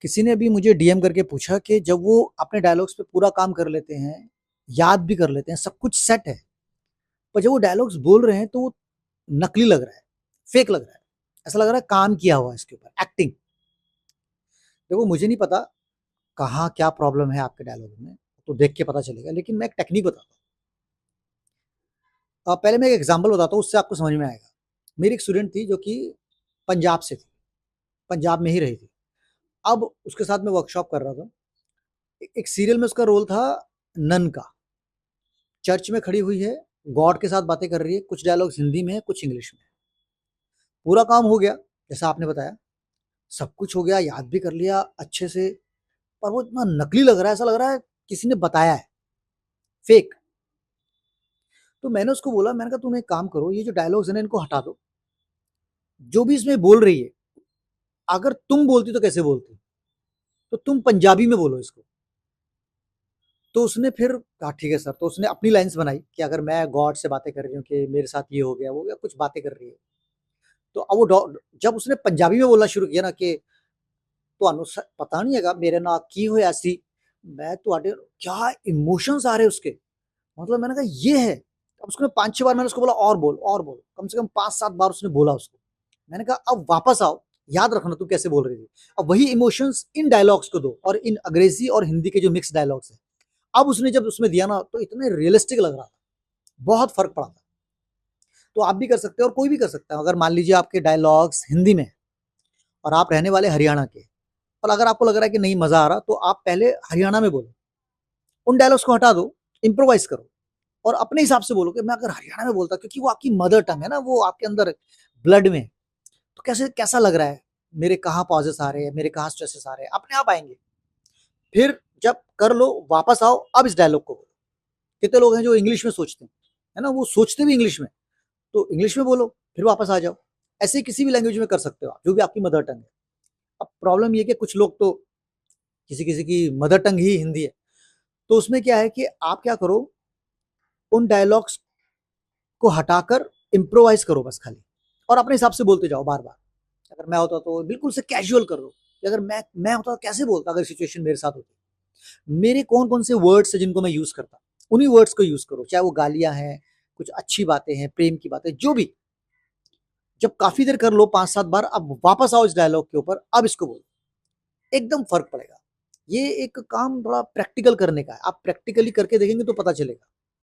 किसी ने भी मुझे डीएम करके पूछा कि जब वो अपने डायलॉग्स पे पूरा काम कर लेते हैं, याद भी कर लेते हैं, सब कुछ सेट है, पर जब वो डायलॉग्स बोल रहे हैं तो वो नकली लग रहा है, फेक लग रहा है। ऐसा लग रहा है काम किया हुआ है इसके ऊपर, एक्टिंग। देखो मुझे नहीं पता कहाँ क्या प्रॉब्लम है आपके डायलॉग में, तो देख के पता चलेगा, लेकिन मैं एक टेक्निक बताता हूँ। पहले मैं एक एग्जांपल बताता हूँ, उससे आपको समझ में आएगा। मेरी एक स्टूडेंट थी जो कि पंजाब से थी, पंजाब में ही रही थी। अब उसके साथ मैं वर्कशॉप कर रहा था। एक सीरियल में उसका रोल था नन का। चर्च में खड़ी हुई है, गॉड के साथ बातें कर रही है, कुछ डायलॉग्स हिंदी में है, कुछ इंग्लिश में है। पूरा काम हो गया जैसा आपने बताया, सब कुछ हो गया, याद भी कर लिया अच्छे से, पर वो इतना नकली लग रहा है, ऐसा लग रहा है किसी ने बताया है, फेक। तो मैंने उसको बोला, मैंने कहा तुम एक काम करो, ये जो डायलॉग्स है ना इनको हटा दो। जो भी इसमें बोल रही है, अगर तुम बोलती तो कैसे बोलती, तो तुम पंजाबी में बोलो इसको। तो उसने फिर कहा ठीक है सर। तो उसने अपनी लाइन्स बनाई कि अगर मैं गॉड से बातें कर रही हूँ कि मेरे साथ ये हो गया, कुछ बातें कर रही है। तो अब वो जब उसने पंजाबी में बोलना शुरू किया ना कि ਤੁਹਾਨੂੰ पता नहीं है मेरे नाल की होया सी, मैं ਤੁਹਾਡੇ क्या इमोशंस आ रहे उसके, मतलब मैंने कहा ये है। अब उसको 5-6 बार मैंने उसको बोला और बोल, कम से कम 5-7 बार उसने बोला उसको। मैंने कहा अब वापस आओ, याद रखना तू कैसे बोल रही थी। अब वही इमोशंस इन डायलॉग्स को दो, और इन अंग्रेजी और हिंदी के जो मिक्स डायलॉग्स है। अब उसने जब उसमें दिया ना तो इतने रियलिस्टिक लग रहा था, बहुत फर्क पड़ा था। तो आप भी कर सकते हो और कोई भी कर सकता है। अगर मान लीजिए आपके डायलॉग्स हिंदी में और आप रहने वाले हरियाणा के, और अगर आपको लग रहा है कि नहीं मजा आ रहा, तो आप पहले हरियाणा में बोलो, उन डायलॉग्स को हटा दो, इम्प्रोवाइज करो और अपने हिसाब से बोलो कि मैं अगर हरियाणा में बोलता, क्योंकि वो आपकी मदर टंग है ना, वो आपके अंदर ब्लड में, तो कैसे कैसा लग रहा है, मेरे कहाँ पॉजेस आ रहे हैं, मेरे कहाँ स्ट्रेसेस आ रहे हैं, अपने आप आएंगे। फिर जब कर लो, वापस आओ, अब इस डायलॉग को बोलो। कितने लोग हैं जो इंग्लिश में सोचते हैं, है ना, वो सोचते भी इंग्लिश में, तो इंग्लिश में बोलो, फिर वापस आ जाओ। ऐसे किसी भी लैंग्वेज में कर सकते हो आप, जो भी आपकी मदर टंग है। अब प्रॉब्लम ये कि कुछ लोग तो, किसी किसी की मदर टंग ही हिंदी है, तो उसमें क्या है कि आप क्या करो, उन डायलॉग्स को हटाकर इम्प्रोवाइज करो बस खाली, और अपने हिसाब से बोलते जाओ बार बार। अगर मैं होता तो बिल्कुल से कैजुअल कर दो कि अगर मैं होता तो कैसे बोलता, अगर सिचुएशन मेरे साथ होती, मेरे कौन कौन से वर्ड्स है जिनको मैं यूज करता, उन्हीं वर्ड्स को यूज करो, चाहे वो गालियां हैं, कुछ अच्छी बातें हैं, प्रेम की बातें, जो भी। जब काफी देर कर लो, 5-7 बार, अब वापस आओ इस डायलॉग के ऊपर, अब इसको बोलो, एकदम फर्क पड़ेगा। ये एक काम थोड़ा प्रैक्टिकल करने का है, आप प्रैक्टिकली करके देखेंगे तो पता चलेगा।